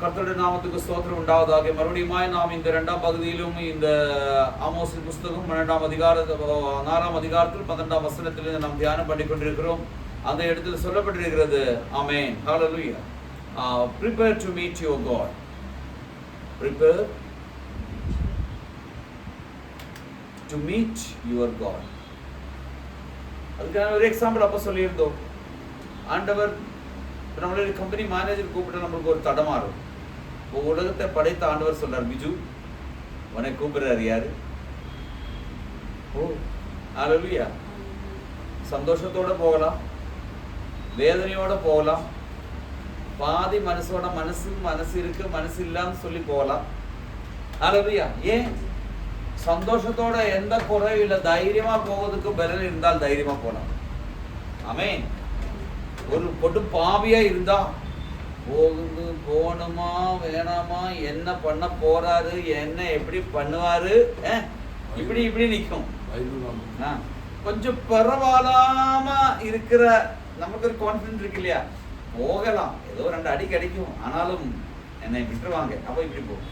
கர்த்தருடைய நாமத்துக்கு ஸ்தோத்திரம் உண்டாவதாக. மறுபடியும் நாம் இந்த 2ஆம் பகுதியிலும் இந்த ஆமோஸின் புஸ்தகம் 12ஆம் அதிகாரத்தில் 4ஆம் அதிகாரத்தில் 12ஆம் வசனத்தில் நாம் தியானம் பண்ணி கொண்டிருக்கிறோம். அந்த இடத்துல சொல்லப்பட்டிருக்கிறது. ஆமென், ஹல்லேலூயா. Prepare to meet your God. Prepare to meet your God. அதுக்கான ஒரு எக்ஸாம்பிள் அப்போ சொல்லியிருந்தோம். ஆண்டவர் நம்மளுடைய கம்பெனி மேனேஜர் கூப்பிட்டு நம்மளுக்கு ஒரு தடமாறும். உலகத்தை படைத்த ஆண்டவர் சொல்றார், பிஜு உன்னை கூப்பிடுறாரு யாரு? ஓ ஹல்லேலூயா. சந்தோஷத்தோட போகலாம், வேதனையோட போகலாம், பாதி மனசோட மனசு இருக்கு மனசு இல்லான்னு சொல்லி போகலாம். ஹல்லேலூயா. ஏன்? சந்தோஷத்தோட எந்த குறையும் இல்லை, தைரியமா போவதுக்கு பலன் இருந்தால் தைரியமா போகலாம். ஆமென். ஒரு பொட்டு பாவியா இருந்தா போகுது போகணுமா வேணாமா, என்ன பண்ண போறாரு, என்ன எப்படி பண்ணுவாரு, இப்படி நிற்கும். கொஞ்சம் பரவாயில்லாம இருக்கிற நமக்கு ஒரு கான்ஃபிடன்ஸ் இருக்கு இல்லையா, போகலாம், ஏதோ 2 அடி கிடைக்கும், ஆனாலும் என்னை விட்டுருவாங்க, அப்ப இப்படி போகும்.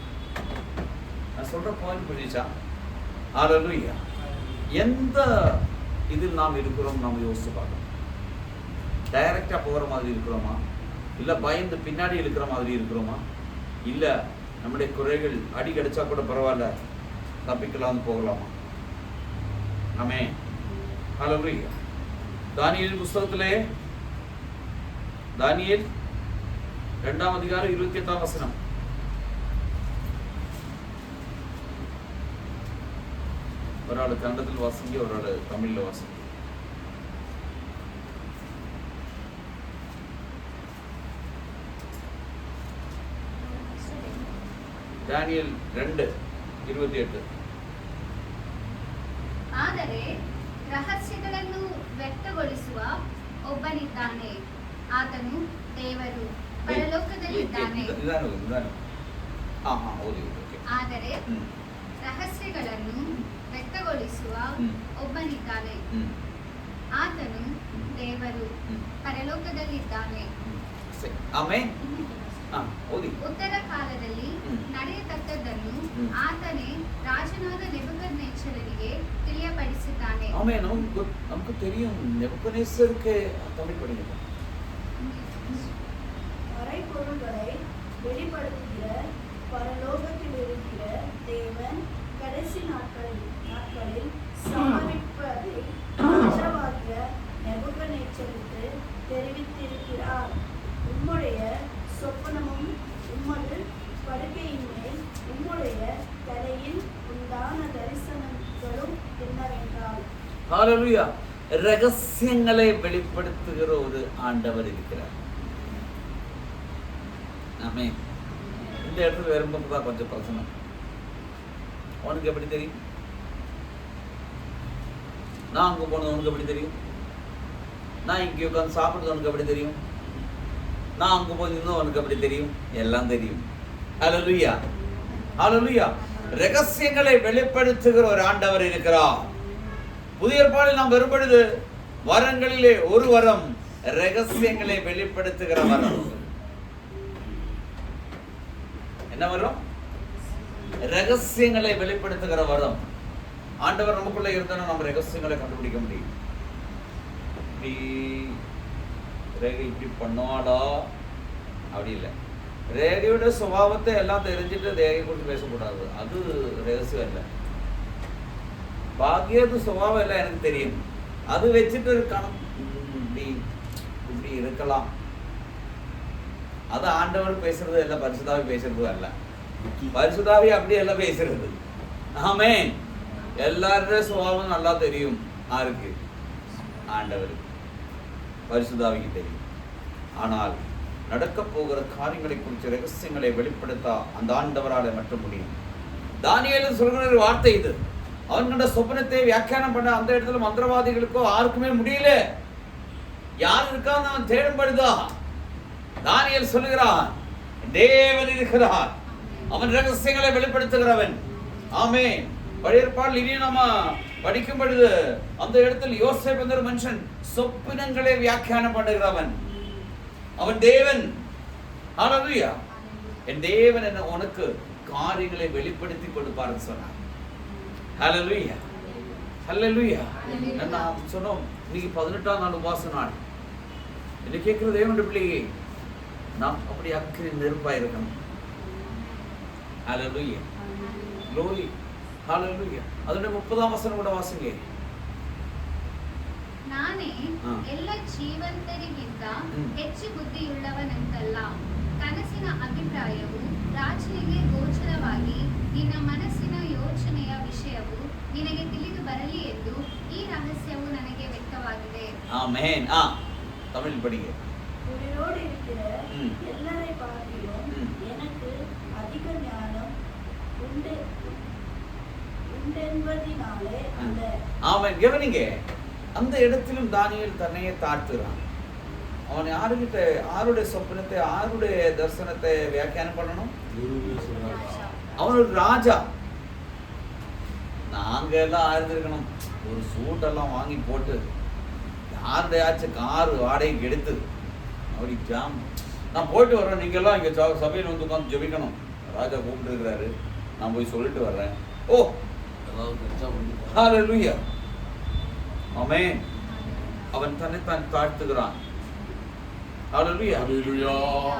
நான் சொல்ற பாயிண்ட் புரிஞ்சா? ஹல்லேலூயா. எந்த இதில் நாம் இருக்கிறோம் நாம் யோசிச்சு பார்க்கணும். டைரக்டா போகிற மாதிரி இருக்கிறோமா, இல்லை பயந்து பின்னாடி இருக்கிற மாதிரி இருக்கிறோமா, இல்லை நம்முடைய குறைகள் அடி கிடைச்சா கூட பரவாயில்ல தப்பிக்கலாம்னு போகலாமா? ஆமென், ஹல்லேலூயா. தானியேல் புஸ்தகத்திலே தானியேல் 2ஆம் அதிகாரம் 28ஆம் வசனம். ஒரு ஆள் கன்னடத்தில் வாசிங்க, ஒரு ஆள் தமிழ்ல வாசிங்க. ದಾನಿಯೇಲ್ 2:28. ಆದರೆ ರಹಸ್ಯಗಳನ್ನು ವ್ಯಕ್ತಗೊಳಿಸುವ ಒಬ್ಬನಿದ್ದಾನೆ, ಆತನು ದೇವರು, ಪರಲೋಕದಲ್ಲಿದ್ದಾನೆ. ಆದರೆ ರಹಸ್ಯಗಳನ್ನು ವ್ಯಕ್ತಗೊಳಿಸುವ ಒಬ್ಬನಿದ್ದಾನೆ, ಆತನು ದೇವರು, ಪರಲೋಕದಲ್ಲಿದ್ದಾನೆ. ಆಮೆನ್. ಉತ್ತರ ಕಾಲದಲ್ಲಿ ನಡೆಯತಕ್ಕದ್ದನ್ನು ಆತನೇ ರಾಜನಾದ ನೆಬೂಕದ್ನೆಚ್ಚರನಿಗೆ ತಿಳಿಯಪಡಿಸಿದ್ದಾನೆ. ஆமென். நமக்கு தெரியும் நெபுகத்நேச்சருக்கு தமிழ் படிங்க. மறைபொருள்களை வெளிப்படுத்துகிற பரலோகத்தில் இருக்கிற தேவன் கடைசி நாட்களில் சமரிப்பதை ராஜாவாகிய நெபுகத்நேச்சருக்கு தெரிவித்திருக்கிறார். உம்முடைய சொப்பனமும் உம்மது படுக்கையின் மேல் உம்முடைய தலையில் உண்டான தரிசனங்களும் என்னவென்றால். ஹல்லேலூயா. ரகசியங்களை வெளிப்படுத்துகிற ஒரு ஆண்டவர் இருக்கிறார். ஆமென். இந்த இடத்துல வரும்போது தான் கொஞ்சம் பிரச்சனை. உனக்கு எப்படி தெரியும்? நான் அங்கே போனது உனக்கு எப்படி தெரியும்? நான் இங்கே உட்காந்து சாப்பிடுறது உனக்கு எப்படி தெரியும்? நான் அங்கே போய் நின்று உனக்கு எப்படி தெரியும்? எல்லாம் தெரியும். ஹல்லேலூயா, ஹல்லேலூயா. ரகசியங்களை வெளிப்படுத்துகிற ஒரு ஆண்டவர் இருக்கிறார். புதிய ஏற்பாடில் நாம் வரும்பொழுது வரங்களிலே ஒரு வரம் ரகசியங்களை வெளிப்படுத்துகிற வரம். என்ன வரம்? ரகசியங்களை வெளிப்படுத்துகிற வரம். ஆண்டவர் நமக்குள்ள இருந்தாலும் நம்ம ரகசியங்களை கண்டுபிடிக்க முடியும். இப்படி பண்ணுவாடா அப்படி இல்லை. ரேகையோட சுபாவத்தை எல்லாம் தெரிஞ்சுட்டு ரேகை குறித்து பேசக்கூடாது, அது ரகசியம் இல்லை. பாக்கியது சுபாவம் எல்லாம் எனக்கு தெரியும், அது வச்சுட்டு இருக்கணும், இப்படி இருக்கலாம். அது ஆண்டவர் பேசுறது எல்லாம் பரிசுத்தாவி பேசுறது அல்ல. பரிசுத்தாவி அப்படி எல்லாம் பேசுறது. ஆமென். எல்லாருடைய சுபாவம் நல்லா தெரியும். யாருக்கு? ஆண்டவருக்கு, பரிசுத்தாவிக்கு தெரியும். ஆனால் நடக்க போகிற காரியங்களை குறித்து ரகசியங்களை வெளிப்படுத்த அந்த ஆண்டவரால் மட்டும் முடியும். தானியேல் சொல்கிற ஒரு வார்த்தை இது. அவனோட சொப்பனத்தை வியாக்கியானம் பண்ண அந்த இடத்துல மந்திரவாதிகளுக்கோ யாருக்குமே முடியல. யார் இருக்கான்னு அவன் தேடும்படுதா. தானியேல் சொல்லுகிறான், தேவன் இருக்கிறார், அவன் ரகசியங்களை வெளிப்படுத்துகிறவன். ஆமென். பழைய ஏற்பாட்டில் இனி நம்ம படிக்கும் பொழுது அந்த இடத்தில் யோசேப்பு என்ற மனுஷன் சொப்பனங்களை வியாக்கியானம் பண்ணுகிறவன். அவன் தேவன். ஹல்லேலூயா. என் தேவன் என்ன உனக்கு காரியங்களை வெளிப்படுத்தி கொடுப்பாருன்னு சொன்னார். ஹல்லேலூயா, ஹல்லேலூயா. நான் சொன்னோம், இன்னைக்கு 18ஆம் நாள் உபவாச நாள். என்ன கேட்கிற தேவனுடைய பிள்ளையே, நாம் அப்படி அக்கினி நெருப்பா இருக்கணும். ஹல்லேலூயா, glory, ஹல்லேலூயா. அதோட 30ஆம் வசனம் கூட வாசிங்க. ನಾನೇ ಎಲ್ಲ ಜೀವಂತರಿಗಿಂತ ಹೆಚ್ಚು ಬುದ್ಧಿಯುಳ್ಳವನಂತಲ್ಲ. ಕನಸಿನ ಅಭಿಪ್ರಾಯವು ರಾಜನಿಗೆ ಗೋಚರವಾಗಿ ನಿನ್ನ ಮನಸ್ಸಿನ ಯೋಚನೆಯ ವಿಷಯವು ನಿನಗೆ ತಿಳಿದು ಬರಲಿ ಎಂದು ಈ ರಹಸ್ಯವು ನನಗೆ ವ್ಯಕ್ತವಾಗಿದೆ. ஆமென். தமிழ் படிங்க. உயிரோடு இருக்கிற எல்லாரை பார்க்கிலும் எனக்கு அதிக ஞானம் உண்டென்பதினாலே அல்ல. ஆமென். கவனிங்க, அந்த இடத்திலும் தானியேல் தன்னையே தாழ்த்துகிறான். அவன் யாருடைய சொப்பனத்தை, யாருடைய தரிசனத்தை வியாக்கியானம் பண்ணணும்? அவன் ஒரு ராஜா. நாங்க எல்லாம் ஆயிருந்திருக்கணும், ஒரு சூட்டெல்லாம் வாங்கி போட்டு யாருடையாச்சும் காரு வாடகைக்கு எடுத்து அப்படி ஜாம், நான் போயிட்டு வர்றேன், நீங்க எல்லாம் இங்க சபையில் வந்து உட்காந்து ஜெபிக்கணும், ராஜா கூப்பிட்டு இருக்கிறாரு, நான் போய் சொல்லிட்டு வர்றேன். ஓ, ஹல்லேலூயா, ஆமென். அவன் தன்னை தான் தாழ்த்துகிறான். ஹல்லேலூயா,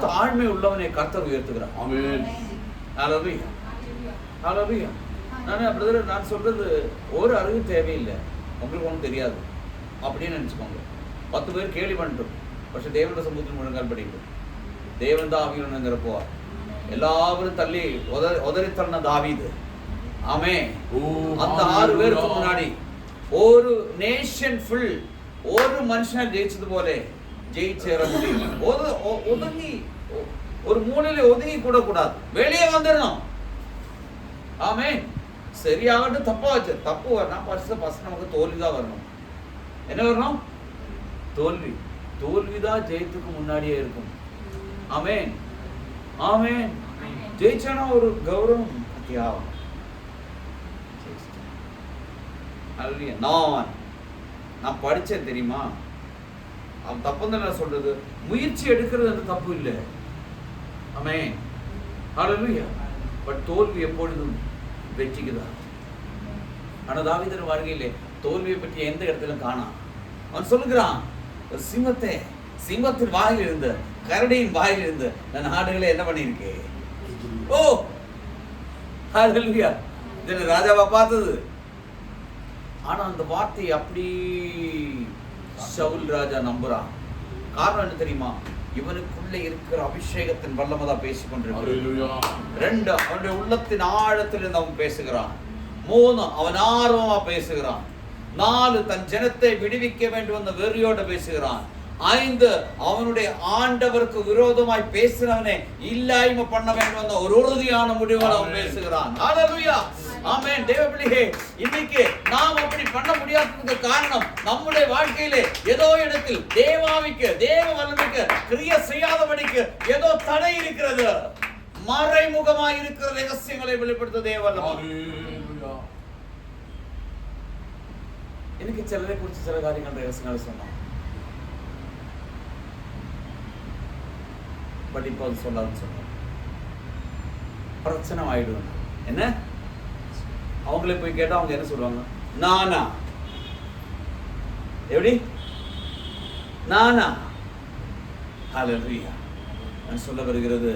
தாழ்மை உள்ளவனை கர்த்தர் உயர்த்துகிறார். ஆமென். ஹல்லேலூயா, ஹல்லேலூயா. நான் சொல்றது ஒரு அறிவு தேவையில்லை, உங்களுக்கு ஒன்றும் தெரியாது அப்படின்னு நினைச்சுக்கோங்க. 10 பேர் கேள்வி பண்ணிட்டோம், പക്ഷെ தேவனுடைய சமூகத்தில் முழங்கால் படிக்கும். தேவன் தான் ஆவியுடன் நிரப்புவார். எல்லாரும் தள்ளி உதறி தள்ள தாவீது. ஆமென். அந்த 6 பேருக்கு முன்னாடி ஒரு நேஷன் ஃபுல் ஒரு மனுஷனை ஜெயிச்சது போல ஜெயிச்சேர முடியும். ஒதுங்கி ஒரு மூலையில ஒதுங்கி கூட கூடாது, வெளியே வந்துடணும். ஆமென். சரியாகட்டும், தப்பா வச்சு தப்பு வரணும், ஃபர்ஸ்ட் நமக்கு தோல்விதான் வரணும். என்ன வரணும்? தோல்வி. தோல்விதான் ஜெயத்துக்கு முன்னாடியே இருக்கும். ஆமென், ஆமென். ஜெயிச்சானா ஒரு கௌரவம் தியாகம். நான் படிச்சேன் தெரியுமா, அவன் தப்பு தான் சொல்றது, முயற்சி எடுக்கிறது அந்த தப்பு இல்லை. ஆமென், ஹல்லேலூயா. பட் தோல்வி எப்பொழுதும் வெற்றிக்குதான். ஆனா தாவீதின் வாழ்க்கையிலே தோல்வியை பற்றி எந்த இடத்திலும் காணாம். அவன் சொல்லுகிறான், சிங்கத்தின் வாயில் இருந்து, கரடியின் வாயில் இருந்து நான் ஆடுகளை என்ன பண்ணியிருக்கேன். ஓ, ஹல்லேலூயா. இது ராஜாவா பார்த்தது. ஆனா அந்த வார்த்தையை அப்படி சவுல் ராஜா நம்புறான். காரணம் என்ன தெரியுமா? இவனுக்குள்ள இருக்கிற அபிஷேகத்தின் வல்லமதான் பேசிக் கொண்டிருக்கிறான். 2, அவனுடைய உள்ளத்தின் ஆழத்திலிருந்து அவன் பேசுகிறான். 3, அவன் ஆர்வமா பேசுகிறான். 4, தன் ஜனத்தை விடுவிக்க வேண்டும் என்ற வெறியோட பேசுகிறான். 5, அவனுடைய ஆண்டவருக்கு விரோதமாய் பேசினவனை இல்லாய்மை பண்ண வேண்டும் என்ற ஒரு உறுதியான முடிவோடு அவன் பேசுகிறான். ஹல்லேலூயா, ஆமென். தேவபிள்ளையே, இன்னைக்கு நாம் அப்படி பண்ண முடியாததுக்கு காரணம் நம்முடைய வாழ்க்கையிலே ஏதோ இடத்தில் தேவாவிக்கு, தேவ வல்லமைக்கு கிரியை செய்யாதபடிக்கு ஏதோ தடை இருக்கிறது. மறைமுகமாய் இருக்கிற ரகசியங்களை வெளிப்படுத்த தேவ வல்லமை. எனக்கு சிலரை குறித்து சில காரியங்கள் ரகசியங்களை சொன்னான். பட் இப்போ அது சொல்லாதுன்னு சொன்னான். பிரச்சனை ஆயிடுவாங்க. என்ன? அவங்களே போய் கேட்டா அவங்க என்ன சொல்லுவாங்க? நானா? எப்படி? நானா? ஹல்லேலூயா. நான் சொல்ல வருகிறது,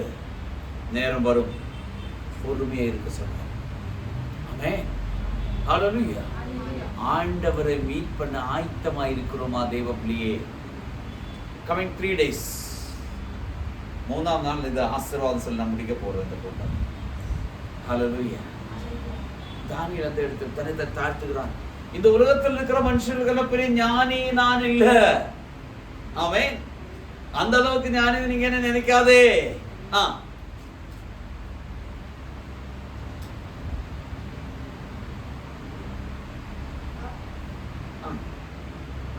நேரம் வரும், பொறுமையா இருக்க சொன்னார். ஆமென், ஹல்லேலூயா. ஆண்டவரை மீட் பண்ண ஆயத்தமா இருக்கிறோமா தேவ பிள்ளையே? கமிங் 3 days, 3ஆம் நாள் இந்த ஆசீர்வாதம் சொல்லி நான் முடிக்க போறேன் இந்த கூட்டம். ஹல்லேலூயா. தானியேல் அந்த எடுத்து தன்னை தாழ்த்துகிறான். இந்த உலகத்தில் இருக்கிற மனுஷர்கள் பெரிய ஞானி நான் இல்ல. ஆமென். அந்த அளவுக்கு ஞானி நீங்க என்ன நினைக்காதே.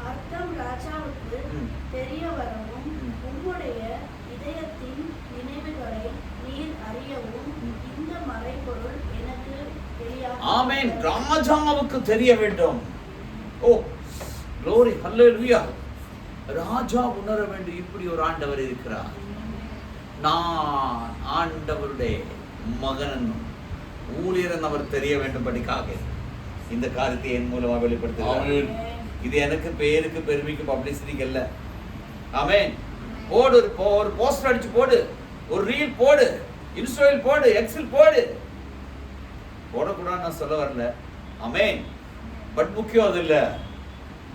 அர்த்தம் ராஜாவுக்கு தெரிய வரவும் உம்முடைய இதயத்தின் நினைவுகளை நீர் அறியவும் இந்த மறைபொருள் எனக்கு தெரியாது. ஆமென். ராஜாவுக்கு தெரிய வேண்டும். ஓ, glory, ஹல்லேலூயா. ராஜா உணர வேண்டும், இப்படி ஒரு ஆண்டவர் இருக்கிறார். நான் ஆண்டவருடைய மகன் ஊழியர் அவர் தெரிய வேண்டும்படிக்காக இந்த காரியத்தை என் மூலமாக வெளிப்படுத்துகிறேன். இது எனக்கு பேருக்கு பெருமைக்கு பப்ளிசிட்டிக்கு அல்ல. ஆமென். போடு, ஒரு போஸ்டர் அடிச்சு போடு, ஒரு ரீல் போடு, இன்ஸ்டாவில் போடு, எக்ஸில் போடு. போடக்கூடாதுன்னு நான் சொல்ல வரல. ஆமென். பட் முக்கியம் அது இல்ல,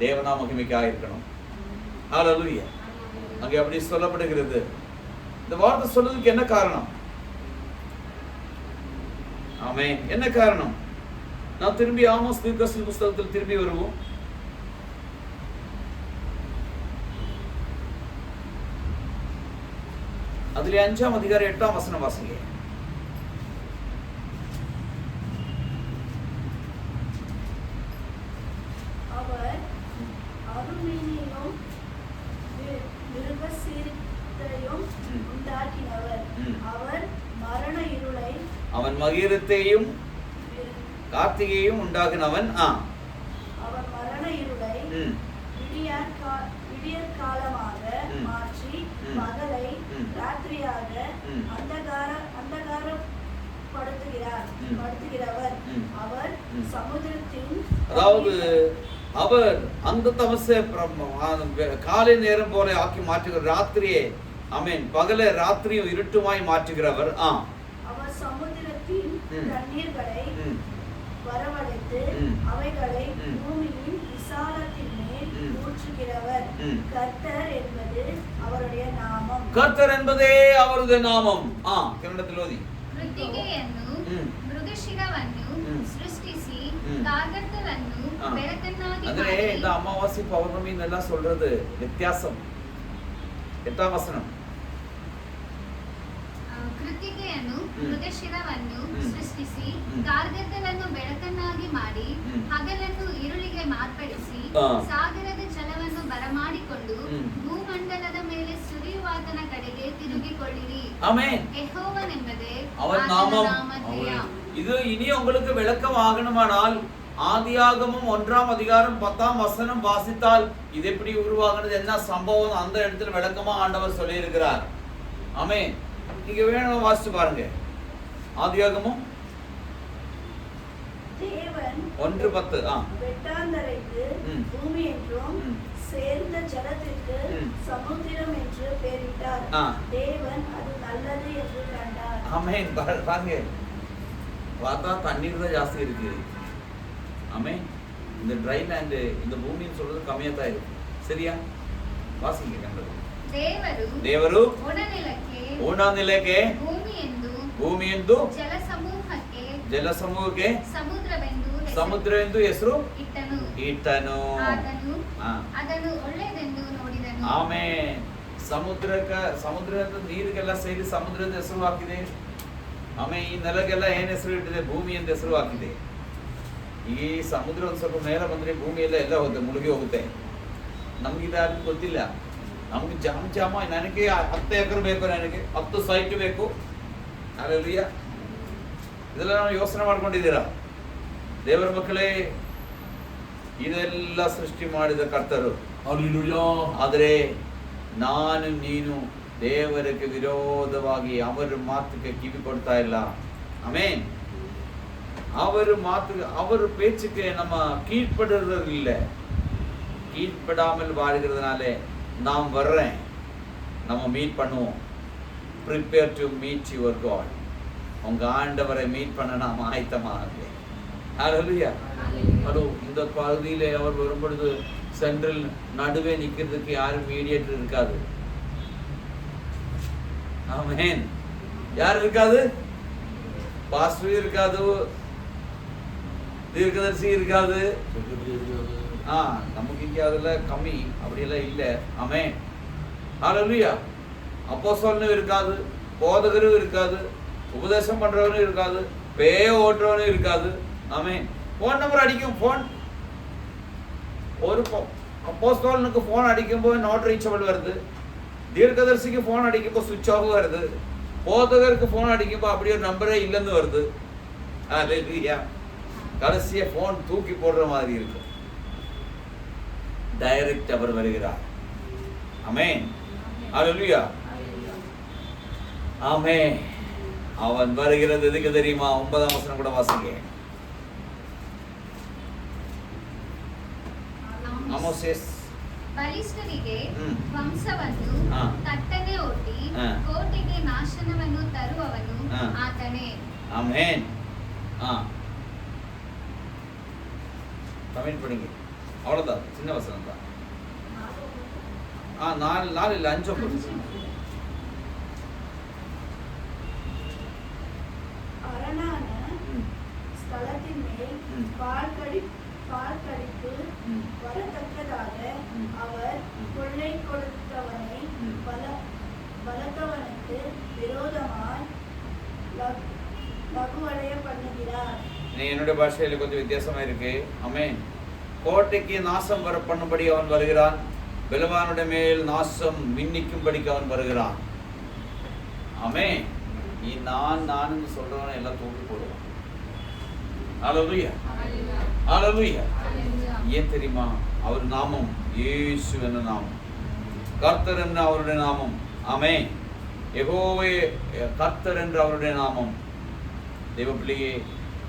தேவனா மகிமைக்காக இருக்கணும். ஹல்லேலூயா. அங்கே அப்படி சொல்லப்படுகிறது. இந்த வார்த்தை சொல்றதுக்கு என்ன காரணம்? ஆமென். என்ன காரணம்? நான் திரும்பி ஆமோஸ் தீர்க்கதரிசி புத்தகத்தில் திரும்பி வருவோம். அதிலே 5ஆம் அதிகாரம் 8ஆம் வசனம் வாசிங்க. அவர் அருமையையும் மிருகசீரித்தையும் உண்டாக்கினவர். அவர் மரண இருளை, அவன் மகிரத்தையும் கார்த்திகையும் உண்டாகினவன். அவர் மரண இருளை விடியற் காலமாக மாற்றி பகலை ராத்திரியாக அந்தகாரப்படுத்துகிறவர். அவர் சமுத்திரத்தின், அதாவது அவர் அந்த தமசை காலை நேரம் போல ஆக்கி மாற்றுகிற ராத்திரியே, ஆமென், பகலை ராத்திரியும் இருட்டுமாய் மாற்றுகிறவர். அவர் சமுத்திரத்தின் தண்ணீர்களை வரவழைத்து அவைகளை பூமியின் விசாலத்தின் மேல் ஊற்றுகிறவர். கர்த்தர் என்பது அவருடைய நாமம். கர்த்தர் என்பதே அவருடைய நாமம். ಕನ್ನಡದಲ್ಲಿ ಓದಿ. ಕೃತ್ತಿಕೆಯನ್ನು ಮೃಗಶಿರವನ್ನು ಸೃಷ್ಟಿಸಿ ಕಾಗದವನ್ನು ಬೆಳಕನ್ನಾಗಿ ಅಂದ್ರೆ ಮಾಡಿ. இந்த அமாவாசை பௌர்ணமி எல்லாம் சொல்றது வித்தியாசம். 8ஆம் வசனம். ಕೃತ್ತಿಕೆಯನ್ನು ಮೃಗಶಿರವನ್ನು ಸೃಷ್ಟಿಸಿ ಕಾಗದವನ್ನು ಬೆಳಕನ್ನಾಗಿ ಮಾಡಿ ಹಗಲನ್ನು ಇರುಳಿಗೆ ಮಾರ್ಪಡಿಸಿ ಸಾಗರದ ಜಲವನ್ನು ಬರಮಾಡಿಕೊಂಡು ಭೂಮಂಡಲದ ಮೇಲೆ ಸುರಿಯುವಾತನ ಕಡೆಗೆ ತಿರುಗಿಕೊಳ್ಳಿರಿ. ஆமென். ಯೆಹೋವನೆಂಬುದೇ அவன் ಆತನ நாமம். ನಾಮಧೇಯ. இது இனி உங்களுக்கு விளக்கம் ஆகணுமானால் ஆதியாகமம் 1ஆம் அதிகாரம் 10ஆம் வசனம் வாசித்தால் இது எப்படி உருவாகுனது, என்ன சம்பவம், அந்த இடத்துல விளக்கமா ஆண்டவர் சொல்லி இருக்கிறார். ஆமென். நீங்க வேணும் வாசிச்சு பாருங்க. ஆதியாகமம் தேவன் 1:10. வெட்டாந்தரைக்கு பூமி என்றும் சேர்ந்த ஜலத்திற்கு சமுத்திரம் என்று பெயரிட்டார். தேவன் அது நல்லது என்று கண்டார். ஆமென். பாருங்க, பார்த்தா தண்ணீர் தான் ஜாஸ்தி இருக்கு. ஆமென். இந்த ட்ரை லேண்ட், இந்த பூமின்னு சொல்றது கம்மியா தான் இருக்கு. சரியா? வாசிங்க கண்டது. ದೇವರು ಒಣನೆಲಕ್ಕೆ ಭೂಮಿಯೆಂದು ಜಲಸಮೂಹಕ್ಕೆ ಸಮುದ್ರವೆಂದು ಹೆಸರು ಇಟ್ಟನು. ಆಮೇಲೆ ಸಮುದ್ರದ ನೀರಿಗೆಲ್ಲ ಸೇರಿ ಸಮುದ್ರದ ಹೆಸರು ಹಾಕಿದೆ. ಆಮೇಲೆ ಈ ನೆಲಗೆಲ್ಲ ಏನ್ ಹೆಸರು ಇಟ್ಟಿದೆ? ಭೂಮಿ ಅಂತ ಹೆಸರು ಹಾಕಿದೆ. ಈ ಸಮುದ್ರ ಒಂದು ಸ್ವಲ್ಪ ಮೇಲೆ ಬಂದ್ರೆ ಭೂಮಿ ಎಲ್ಲ ಹೋಗುತ್ತೆ, ಮುಳುಗಿ ಹೋಗುತ್ತೆ. ನಮ್ಗಿದಾದ್ರೂ ಗೊತ್ತಿಲ್ಲ. ನಮ್ಗೆ ಜಾಮ ನನಗೆ 10 ಎಕರೆ ಬೇಕು, ನನಗೆ 10 ಸೈಟ್ ಬೇಕು. ಹಲ್ಲೆಲೂಯಾ. ಇದೆಲ್ಲ ನಾವು ಯೋಚನೆ ಮಾಡ್ಕೊಂಡಿದ್ದೀರಾ? ದೇವರ ಮಕ್ಕಳೇ, ಇದೆಲ್ಲ ಸೃಷ್ಟಿ ಮಾಡಿದ ಕರ್ತರು. ಹಲ್ಲೆಲೂಯಾ. ಆದರೆ ನಾನು ನೀನು ದೇವರಿಗೆ ವಿರೋಧವಾಗಿ ಅವರ ಮಾತಿಗೆ ಕಿವಿ ಕೊಡ್ತಾ ಇಲ್ಲ. ಆಮೆನ್. அவர் அவர் பேச்சுக்கு நம்ம கீழ்ப்படுறது இல்லை. கீழ்ப்படாமல் வாழ்கிறதுனாலே நாம் வர்றேன், நம்ம மீட் பண்ணுவோம். Prepare to meet your God. உங்க ஆண்டவரை மீட் பண்ண நாம் ஆயத்தமாக. ஹல்லேலூயா. ஹலோ. இந்த பகுதியில் அவர் வரும்பொழுது சென்ட்ரல் நடுவே நிற்கிறதுக்கு யாரும் மீடியேட்டர் இருக்காது. ஆமென். யார் இருக்காது? பாஸ்டர் இருக்காது, தீர்க்கதரிசி இருக்காது. நமக்கு இங்கே அதுல கம்மி அப்படியெல்லாம் இல்லை. ஆமென். ஹல்லேலூயா. அப்போஸ்தலனும் இருக்காது, போதகரும் இருக்காது, உபதேசம் பண்றவனும் இருக்காது, பேய ஓட்டுறவனும் இருக்காது. ஆமென். போன் நம்பர் அடிக்கும். போன் ஒரு அப்போஸ்தலனுக்கு போன் அடிக்கும்போது நாட் ரீச்சபிள் வருது. தீர்க்கதரிசிக்கு போன் அடிக்கும்போது சுவிட்ச் ஆஃப் வருது. போதகருக்கு போன் அடிக்கும்போது அப்படியே ஒரு நம்பரே இல்லைன்னு வருது. ஹல்லேலூயா. கடைசியா போன் தூக்கி போடுற மாதிரி இருக்கு. டைரக்ட் அவர் வருகிறார். ஆமென். ஹல்லேலூயா. ஆமென். அவன் வருகிறது எதுக்கு தெரியுமா? 9ஆம் வசனம் கூட வாசிங்க. ஆமோஸ் ಬಲಿಷ್ಠರಿಗೆ ವಂಶವನ್ನು ತಟ್ಟನೆ ಒಡ್ಡಿ ಕೋಟೆಗೆ ನಾಶನವನ್ನು ತರುವವನು ಆತನೇ. ஆமென். கமெண்ட் பண்ணுங்க. அவ்வளவுதான், சின்ன வசனம் தான். 4 இல்ல 5 போடுங்க. அரணான ஸ்தலத்தின் மேல் பாழ்கடிப்பு வரத்தக்கதாக அவர் கொள்ளை கொடுத்தவனை பலத்தவனுக்கு விரோதமாய் லகுவடைய பண்ணுகிறார். என்னுடைய பாஷையில கொஞ்சம் வித்தியாசமா இருக்கு. ஆமென். கோட்டைக்கு நாசம் வர பண்ணும்படி அவன் வருகிறான். பலவானுடைய மேல் நாசம் மின்னிக்கும்படிக்கு அவன் வருகிறான். ஆமென். நீ நான் சொல்றவன் எல்லாம் தூக்கி போடுவான். ஹல்லேலூயா, ஹல்லேலூயா. ஏன் தெரியுமா? அவர் நாமம் இயேசு என்ற நாமம், கர்த்தர் என்ற அவருடைய நாமம். ஆமென். யெகோவே கர்த்தர் என்ற அவருடைய நாமம். தேவ பிள்ளையே,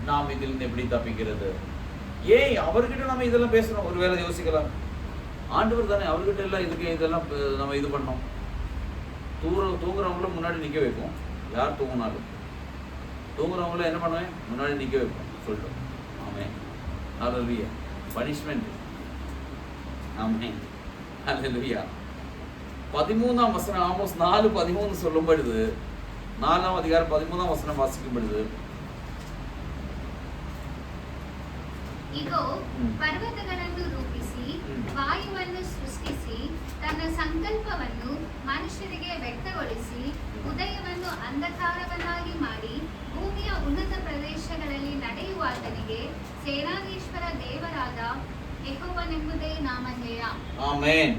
நாம் இதிலிருந்து எப்படி தப்பிக்கிறது? ஏன் அவர்கிட்ட நம்ம இதெல்லாம் பேசணும்? ஒருவேளை யோசிக்கலாம், ஆண்டவர் தானே, அவர்கிட்ட எல்லாம் இதுக்கு இதெல்லாம் நம்ம இது பண்ணோம். தூங்குறவங்களும் முன்னாடி நிற்க வைப்போம். யார் தூங்கினாலும் தூங்குறவங்களும் என்ன பண்ணுவேன்? முன்னாடி நிற்க வைப்போம் சொல்லிட்டோம். ஆமென். ஹல்லேலூயா. பனிஷ்மெண்ட். ஆமென். ஹல்லேலூயா. 13ஆம் வசனம் ஆமோஸ் 4:13 சொல்லும் பொழுது, 4ஆம் அதிகாரம் 13ஆம் வசனம் வாசிக்கும் பொழுது, ಇಗೋ ಪರ್ವತಗಳನ್ನು ರೂಪಿಸಿ ವಾಯುವನ್ನು ಸೃಷ್ಟಿಸಿ ತನ್ನ ಸಂಕಲ್ಪವನ್ನು ಮನುಷ್ಯರಿಗೆ ವ್ಯಕ್ತಗೊಳಿಸಿ ಉದಯವನ್ನು ಅಂಧಕಾರವನ್ನಾಗಿ ಮಾಡಿ ಭೂಮಿಯ ಉನ್ನತ ಪ್ರದೇಶಗಳಲ್ಲಿ ನಡೆಯುವಾತನಿಗೆ ಸೇನಾಧೀಶ್ವರ ದೇವರಾದ ಯೆಹೋವನೆಂಬುದೇ ನಾಮಧೇಯ. ಆಮೆನ್.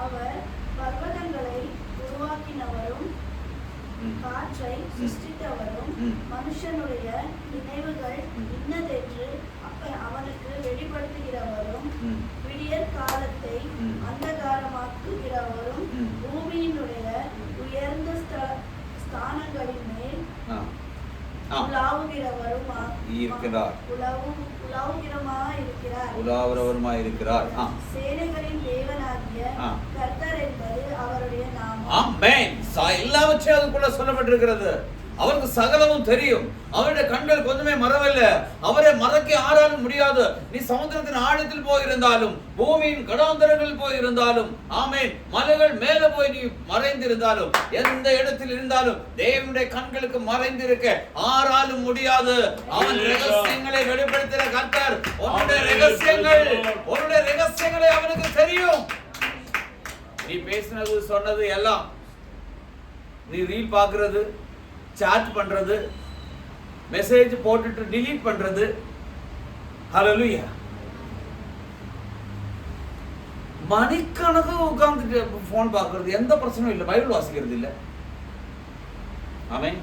அவர் பர்வதங்களை உருவாக்கினவரும் காற்றை சிருஷ்டித்தவரும் மனுஷனுடைய நினைவுகள் இன்னதென்று அவனுக்கு வெளிப்படுத்துகிறவரும் விடியற் காலத்தை அந்தகாரமாக்குகிறவரும் பூமியினுடைய உயர்ந்த ஸ்தானங்களின் மேல் உலாவுகிறவருமாயிருக்கிறார். சேனைகளின் தேவனாகிய கர்த்தர் என்பது அவருடைய நாமம். ஆமென். எல்லாவற்றையும் அதுக்குள்ள சொல்லப்பட்டிருக்கிறது. அவருக்கு சகலமும் தெரியும். அவருடைய கண்கள் கொஞ்சமே மறவில்லை. அவரை மறக்க யாராலும் முடியாது. நீ சமுத்திரத்தின் ஆழத்தில் போயிருந்தாலும், பூமியின் கடாந்தரங்களில் போயிருந்தாலும், ஆமென், மலைகள் மேல போய் நீ மறைந்திருந்தாலும், எந்த இடத்தில் இருந்தாலும் தேவனுடைய கண்களுக்கு மறைந்திருக்க யாராலும் முடியாது. அவன் ரகசியங்களை வெளிப்படுத்துகிற கர்த்தர். உன்னுடைய ரகசியங்களை அவனுக்கு தெரியும். நீ பேசினது சொன்னது எல்லாம், நீ ரீல் பார்க்கிறது, சாட் பண்றது, மெசேஜ் போட்டுட்டு delete பண்றது, ஹல்லேலூயா, மணிக்கணக்கு உட்கார்ந்துட்டு போன் பார்க்கிறது எந்த பிரச்சனையும் இல்லை. பைபிள் வாசிக்கிறது இல்லை. ஆமென்.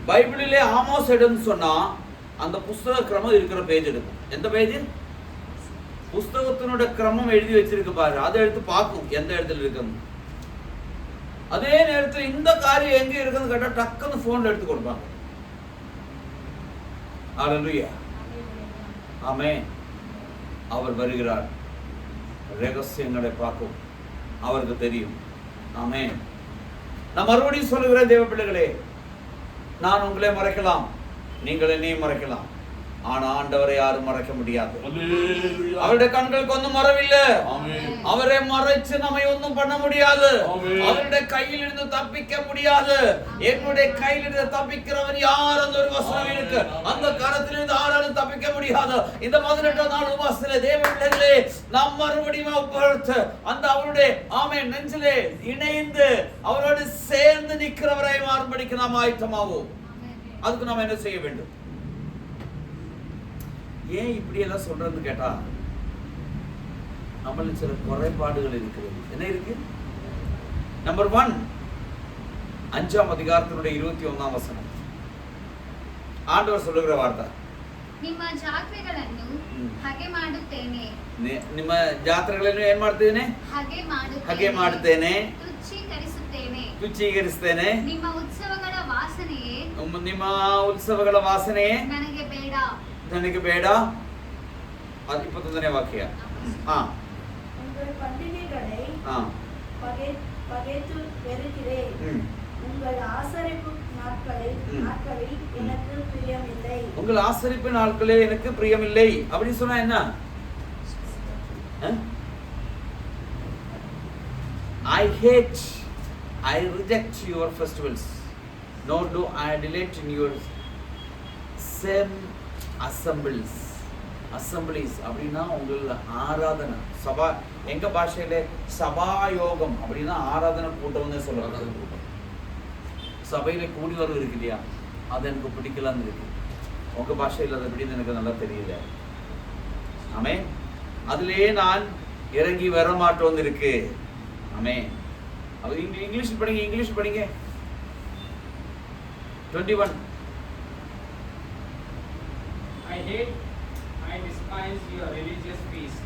பைபிளிலே ஆமோஸ் எடுன்னு சொன்னா அந்த புஸ்தக கிரமம் இருக்கிற பேஜ் எடுக்கும். எந்த பேஜ்? புஸ்தகத்தினுடைய கிரமம் எழுதி வச்சிருக்கு பாரு, அதை எடுத்து பார்க்கும் எந்த இடத்துல இருக்குன்னு. அதே நேரத்தில் இந்த காரியம் எங்க இருக்குன்னு கேட்டா டக்குன்னு போன்ல எடுத்து கொடுப்பாங்க. ஹல்லேலூயா. ஆமென். அவர் வருகிறார். ரகசியங்களை பார்க்கும். அவருக்கு தெரியும். ஆமென். நான் மறுபடியும் சொல்லுகிறேன் தேவ பிள்ளைகளே, நான் உங்களை மறைக்கலாம், நீங்கள் என்னையும் மறைக்கலாம், ஆனா ஆண்டவரை யாரும் மறைக்க முடியாது. அவருடைய கண்களுக்கு ஒன்றும் மறவில்லை. அவரை மறைச்சு நம்மை ஒன்றும் பண்ண முடியாது. அவருடைய கையில் இருந்து தப்பிக்க முடியாது. என்னுடைய கையில் இருந்து தப்பிக்கிறவன் யார்? அந்த ஒரு வசனம் இருக்கு. அந்த கரத்திலிருந்து யாராலும் தப்பிக்க முடியாது. இந்த 18 நாள் உபவாசத்திலே தேவ பிள்ளைகளே, நாம் மறுபடியும் ஒப்புரத்து அந்த அவருடைய ஆமென் நெஞ்சிலே இணைந்து அவரோடு சேர்ந்து நிற்கிறவரை மாறும்படிக்கு நாம் ஆயத்தமாவோம். அதுக்கு நாம் என்ன செய்ய வேண்டும்? ஏன் இப்படி எல்லாம் சொல்றதுன்னு கேட்டா, நம்மளுக்கு சில குறைபாடுகள் இருக்கிறது. என்ன இருக்கு? நம்பர் 1, 5ஆம் அதிகாரத்தினுடைய 21ஆம் வசனம் ஆண்டவர் சொல்லுகிற வார்த்தை, ನಿಮ್ಮ ಜಾತ್ರೆಗಳನ್ನು ಹಾಗೆ ಮಾಡುತ್ತೇನೆ. ನಿಮ್ಮ ಜಾತ್ರೆಗಳನ್ನು ಏನ್ ಮಾಡ್ತೇನೆ? ಹಾಗೆ ಮಾಡುತ್ತೇನೆ. ತುಚ್ಛೀಕರಿಸುತ್ತೇನೆ. ನಿಮ್ಮ ಉತ್ಸವಗಳ ವಾಸನೆಯೇ ನನಗೆ ಬೇಡ. 21ನೇ ವಾಕ್ಯ. உங்கள் பண்டிகைகளை பகைத்து வெறுக்கிறேன். உங்கள் ஆசரிப்பு நாட்களில் எனக்கு பிரியமில்லை. உங்கள் ஆசரிப்பு நாட்களே எனக்கு பிரியமில்லை அப்படி சொன்னா என்ன? I reject your festivals, nor do I delight in your same assemblies. அப்படின்னா உங்கள் ஆராதனை சபா, எங்க பாஷையில சபாயோகம் அப்படின்னா ஆராதனை கூட்டம்னு சொல்றாங்க. சபையில கூடி வரவு இருக்கு இல்லையா, அது எனக்கு பிடிக்கலான்னு இருக்கு. உங்க பாஷையில் அது எப்படின்னு எனக்கு நல்லா தெரியல. ஆமே, அதுலயே நான் இறங்கி வர மாட்டோன்னு இருக்கு. ஆமே, அது இங்கிலீஷ் படிங்க. 21. I despise your religious feast.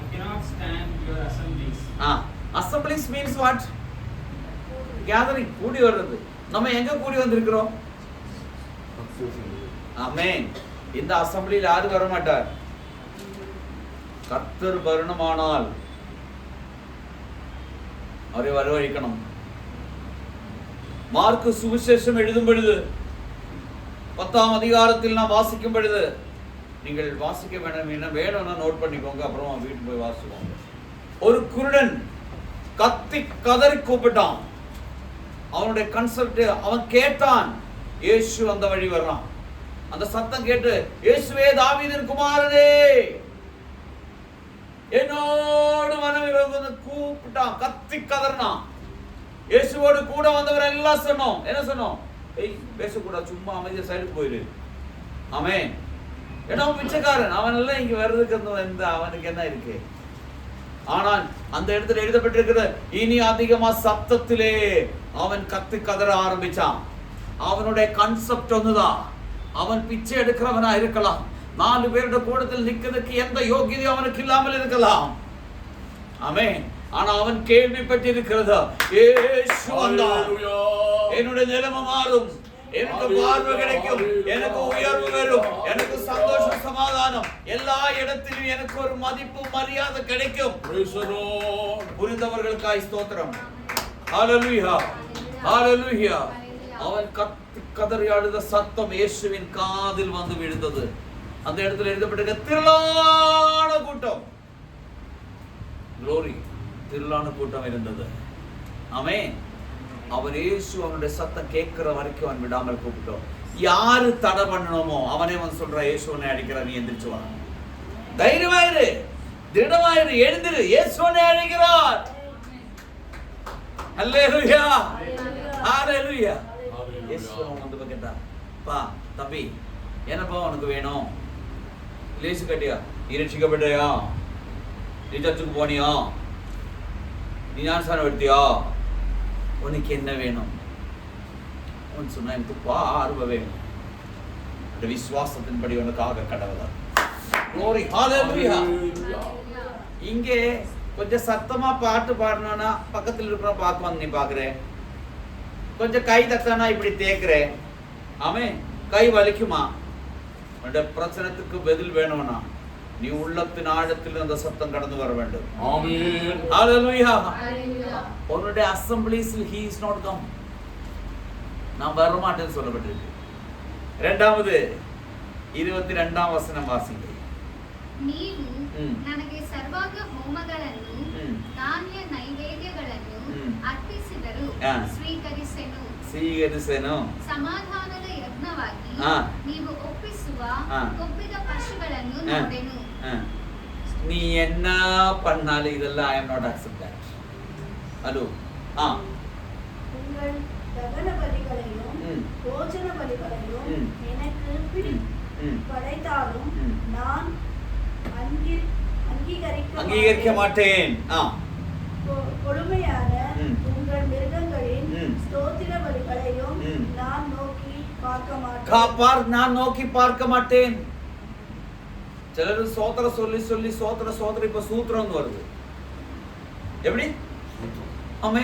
I cannot stand your assemblies. Assemblies means what? Gathering, கூடி வர்றது. நம்ம எங்க கூடி வந்திருக்கிறோம்? ஆமென். இந்த அசெம்பிளியில் யாரும் வர மாட்டார். கர்த்தர் வரணுமானால் அவரை வரவழைக்கணும். மார்க்கு சுவிசேஷம் எழுதும் பொழுது 10ஆம் அதிகாரத்தில் நாம் வாசிக்கும் பொழுது, நீங்கள் வாசிக்க வேணும்னா நோட் பண்ணிக்கோங்க, அப்புறம் வீட்டுக்கு போய் வாசிக்கோங்க. ஒரு குருடன் கத்தி கதறி கூப்பிட்டான். அவனுடைய கன்செப்ட் அவன் கேட்டான், இயேசு அந்த வழி வர்றான். அந்த சத்தம் கேட்டு, இயேசுவே தாவீதின் குமாரனே என்னோடு மனமிரங்கு கூப்பிட்டான், கத்தி கதறினான். இயேசுவோடு கூட வந்தவர் எல்லாம் சொன்னோம். என்ன சொன்னோம்? ஏய் பேசக்கூடாது, சும்மா அமைதியா சைடுக்கு போயிரு. ஆமென். ஏன்னா அவன் பிச்சைக்காரன், அவன் எல்லாம் இங்க வர்றதுக்கு அவனுக்கு என்ன இருக்கு? ஆனால் அந்த இடத்துல எழுதப்பட்டிருக்கிற இனி அதிகமா சத்தத்திலே அவன் கத்தி கதற ஆரம்பிச்சான். அவனுடைய கான்செப்ட் ஒண்ணுதான். அவன் பிச்சை எடுக்கிறவனா இருக்கலாம், 4 பேருடைய கூடத்தில் நிக்கிறதுக்கு எந்த யோகியதையும் அவனுக்கு இல்லாமல் இருக்கலாம். ஆமென். ஆனா அவன் கேள்விப்பட்டிருக்கிறது, இயேசு வந்தார், என்னுடைய நிலைமை மாறும், எனக்கு பார்வை கிடைக்கும், எனக்கு உயர்வு வரும், எனக்கு சந்தோஷம் சமாதானம், எல்லா இடத்திலும் எனக்கு ஒரு மதிப்பு மரியாதை கிடைக்கும். புரிந்தவர்களுக்காய் ஸ்தோத்திரம். ஹalleluya, ஹalleluya. அவன் கதறி அழுத சத்தம் இயேசுவின் காதில் வந்து விழுந்தது. அந்த இடத்துல எழுதப்பட்டிருக்க திரளான கூட்டம், glory, திரளான கூட்டம் இருந்தது. ஆமென். அவர் இயேசு அவனுடைய சத்தம் கேட்கிற வரைக்கும் அவன் விடாமல் கூப்பிட்டோம். யாரு தடை பண்ணணுமோ அவனே வந்து சொல்ற, இயேசுவனை அடிக்கிற, நீ எந்திரிச்சு வா, தைரியமாயிரு, திடமாயிரு, எழுந்திரு, இயேசுவனை அழைக்கிறார். ஹல்லேலூயா, ஹalleluya. இயேசுவன் வந்து கேட்டா, பா தம்பி என்னப்பா உனக்கு வேணும்? லேசு கட்டியா? நீ ரட்சிக்கப்பட்டியா? நீ சர்ச்சுக்கு போனியா? நீ ஞானஸ்நானம் எடுத்தியா? உனக்கு என்ன வேணும்? அவன் சொன்னா, எனக்கு பார்வை வேணும், அந்த விசுவாசத்தின்படி உனக்காக கடவுளா. glory, hallelujah. இங்கே கொஞ்சம் சத்தமா பாட்டு பாடணும்னா பக்கத்தில் இருக்கிற பார்க்குவாங்க, நீ பாக்குறேன். கொஞ்சம் கை தட்டானா இப்படி தேக்குறேன். ஆமென். கை வலிக்குமா? உன்னுடைய பிரச்சனைக்கு பதில் வேணும்னா நீ உள்ளத்தின் ஆழத்தில் அந்த சத்தம் கடந்து வர வேண்டும். ஆமென், ஹalleluya. உன்னுடைய அசெம்பிளிஸ்ல he is not come, நான் வர மாட்டேன்னு சொல்லப்பட்டிருக்கு. இரண்டாவது 22ஆம் வசனம் வாசிங்க. ನೀವು ನನಗೆ ಸರ್ವಾಂಗ ಹೋಮಗಳನ್ನು ಧಾನ್ಯ ನೈವೇದ್ಯಗಳನ್ನು ಅರ್ಪಿಸಿದರು, ಸ್ವೀಕರಿಸೆನು. ಸಮಾಧಾನದ ಯಜ್ಞವಾಗಿ ನೀವು ಒಪ್ಪಿಸುವ ಕೊಬ್ಬಿದ ಪಶುಗಳನ್ನು ನೋಡೆನು. நீ என்ன பண்ணாலும் இதெல்லாம் I am not accept that. Hello, உங்கள் தகன பலிகளையும் போஜன பலிகளையும் எனக்கு படைத்தாலும் நான் அங்கீகரிக்க மாட்டேன். கொடுமையான உங்கள் மிருகங்களின் ஸ்தோத்திர பலிகளையும் நான் நோக்கி பார்க்க மாட்டேன். நான் நோக்கி பார்க்க மாட்டேன். சிலர் சோத்திர சொல்லி சொல்லி சோத்திர இப்ப சூத்திரம்னு வருது. எப்படி? ஆமே,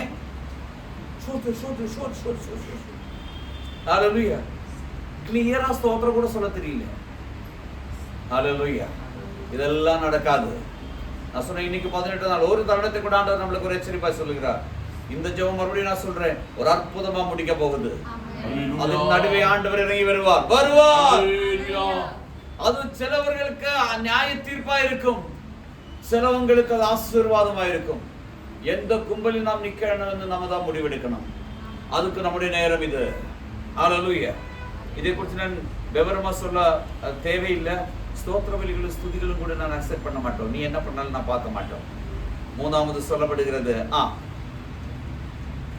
ஹalleluya. கிளியரா ஸ்தோத்திரம் கூட சொல்ல தெரியல. ஹalleluya. இதெல்லாம் நடக்காது. நான் சொன்னேன் இன்னைக்கு 18 நாள் ஒரு தருணத்தை கூட ஆண்டவர் நம்மளுக்கு ஒரு எச்சரிப்பாய் சொல்லுகிறார். இந்த ஜெபம் மறுபடியும் நான் சொல்றேன், ஒரு அற்புதமா முடிக்க போகுது. அதன் நடுவே ஆண்டவர் இறங்கி வருவார். அது சிலவர்களுக்கு நியாய தீர்ப்பா இருக்கும், சிலவங்களுக்கு அது ஆசீர்வாதமா இருக்கும். எந்த கும்பலில் நாம் நிக்கணும் நம்ம தான் முடிவெடுக்கணும். அதுக்கு நம்முடைய நேரம் இது. ஹalleluya. இதை குறித்து நான் விவரமா சொல்ல தேவையில்லை. ஸ்தோத்திர பலிகளும் ஸ்துதிகளும் கூட நான் அக்செப்ட் பண்ண மாட்டோம். நீ என்ன பண்ணாலும் நான் பார்க்க மாட்டோம். மூணாவது சொல்லப்படுகிறது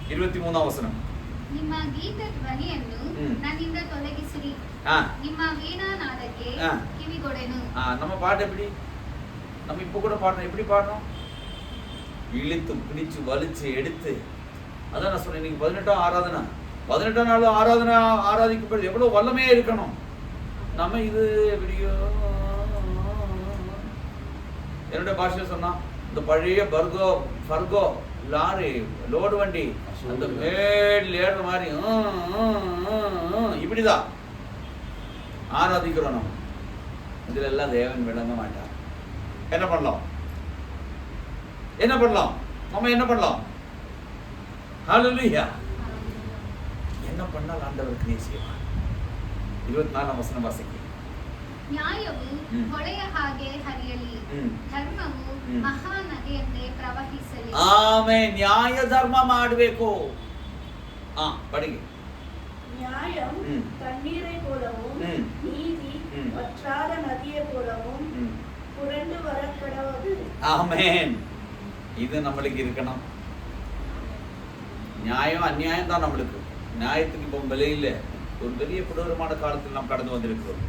23వ ವಚனம். ನಿಮ್ಮ ಗೀತ ಧ್ವನಿಯನ್ನು ನನ್ನಿಂದ ತೊಲಗಿಸಿರಿ, ನಿಮ್ಮ ವೀಣಾನಾದಕ್ಕೆ ಕಿವಿಗೊಡೆನು. நம்ம பாட்டு எப்படி? நம்ம இப்ப கூட பாடுறோம். எப்படி பாடுறோம்? இழுத்து பிடிச்சு வலிச்சு எடுத்து. அதான் நான் சொன்னேன், இன்னைக்கு 18ஆம் ஆராதனை. 18ஆம் நாள் ஆராதனை ஆராதிக்கப்படுது. எவ்வளவு வல்லமையா இருக்கணும். நம்ம இது எப்படியோ என்னுடைய பாஷையில் சொன்னா, இந்த பழைய பர்கோ லாரி லோடு வண்டி அந்த மேட்ல ஏறுற மாதிரி இப்படிதான் ஆராதிக்கிறோம். நம்ம இதுல எல்லாம் தேவன் விளங்க மாட்டார். என்ன பண்ணலாம்? நம்ம என்ன பண்ணலாம்? ஹalleluya. என்ன பண்ணால் ஆண்டவருக்கு நீ செய்வார். 24ஆம் வசனம் வாசிக்க. ನ್ಯಾಯವು ಹೊಳೆಯ ಹಾಗೆ ಹರಿಯಲಿ, ಧರ್ಮವು ಮಹಾನದಿಯಂತೆ ಪ್ರವಹಿಸಲಿ. ಆಮೆನ್. ನ್ಯಾಯ ಧರ್ಮ ಮಾಡಬೇಕು. படிங்க. நியாயம் தண்ணீரை போலவும் நீதி வற்றாத நதியை போலவும் புரண்டு வரக்கடவது. ஆமென். இது நம்மளுக்கு இருக்கணும். நியாயம் அநியாயம் தான் நம்மளுக்கு. நியாயத்துக்கு இப்போ விலை இல்லை. ஒரு பெரிய கொடூரமான காலத்தில் நாம் கடந்து வந்திருக்கிறோம்.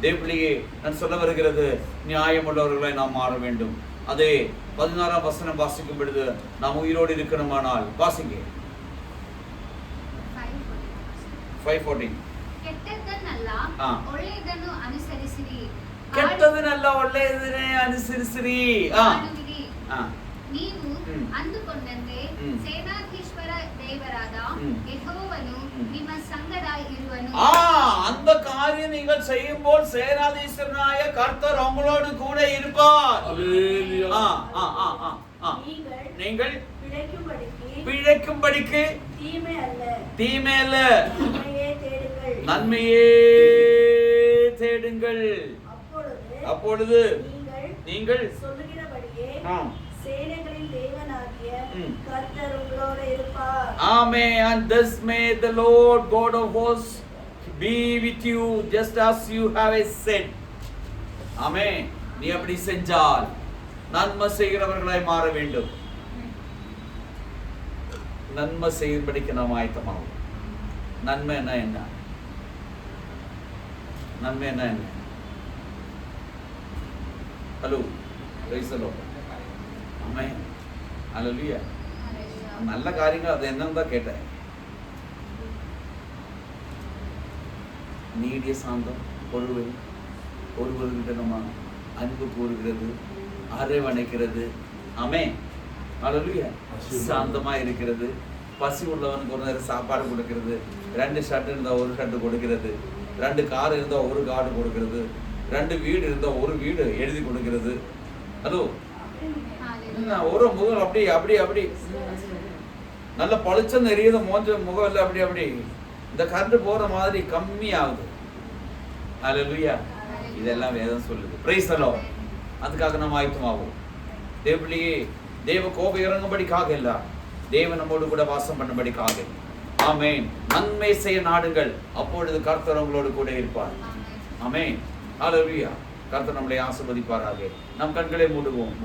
தேவப்பிள்ளையே, நான் சொல்ல வருகிறது, நியாயம் உள்ளவர்களை நாம் மாற வேண்டும். அதே 16ஆம் வசனம் வாசிக்கும் பொழுது நாம் உயிரோடு இருக்கணுமானால் வாசிங்க. 5:14. ಕೆಟ್ಟದ್ದನ್ನಲ್ಲ ಒಳ್ಳೆಯದನ್ನು ಅನುಸರಿಸಿರಿ, ಕೆಟ್ಟದನ್ನಲ್ಲ ಒಳ್ಳೆಯದನ್ನೇ ಅನುಸರಿಸಿರಿ. ನೀವು ಅಂದುಕೊಂಡಂತೆ ಸೇನಾಧೀಶ್ವರ ದೇವರಾದ ಯೆಹೋವನು ನಿಮ್ಮ ಸಂಗಡ ಇರುವನು. அந்த காரியம் நீங்கள் செய்யும்போது சேனாதீஸ்வரனாய கர்த்தர் உங்களோடு கூட இருப்பார். ஹalleluya. நீங்கள் பிழைக்கும்படிக்கு தீமை அல்ல நன்மையே தேடுங்கள். அப்பொழுது நீங்கள் சொல்லுகிறபடியே சேனைகளின் தேவனாகிய கர்த்தர் உங்களோடு இருப்பார். Amen. And thus may the Lord God of hosts be with you just as you have said. Amen. நீ அப்படி செஞ்சால் நன்மை செய்கிறவர்களாய் மாற வேண்டும். நன்மை செய்யும்படிக்கு நாம் ஆயத்தமாகும். நன்மை என்ன? Hello, praise the lord. Amen. ஹalleluya. நல்ல காரியங்கள் அது என்னன்னு தான் கேட்டேன். நீடிய சாந்தம், பொறுமை, ஒருவர்கிட்ட நம்ம அன்பு கூறுகிறது, அரவணைக்கிறது. ஆமென். ஹalleluya. சாந்தமா இருக்கிறது, பசி உள்ளவனுக்கு ஒரு நேரம் சாப்பாடு கொடுக்கிறது, 2 ஷர்ட் இருந்தா 1 ஷர்ட் கொடுக்கிறது, 2 கார் இருந்தா 1 கார் கொடுக்கிறது, 2 வீடு இருந்தா 1 வீடு எழுதி கொடுக்கிறது. ஹலோ, ஒரு முகம் அப்படி நல்ல பளிச்சம் எரியுது முகம் இல்லை, அப்படி இந்த கரண்ட் போற மாதிரி கம்மி ஆகுது. ஹalleluya. இதெல்லாம் வேதம் சொல்லுது. Price the Lord. அதுக்காக நம்ம ஆயத்தமாவோம். தேவப்பிள்ளையே, தேவ கோபம் இறங்கும்படிக்காக இல்ல, தேவன் நம்மோடு கூட வாசம் பண்ணும்படிக்காக. ஆமென். நன்மை செய்ய நாடுங்கள், அப்பொழுது கர்த்தர் உங்களோடு கூட இருப்பார். ஆமென். ஹalleluya. கர்த்தர் நம்மளை ஆசீர்வதிப்பாராக. நம் கண்களை மூடுவோம்.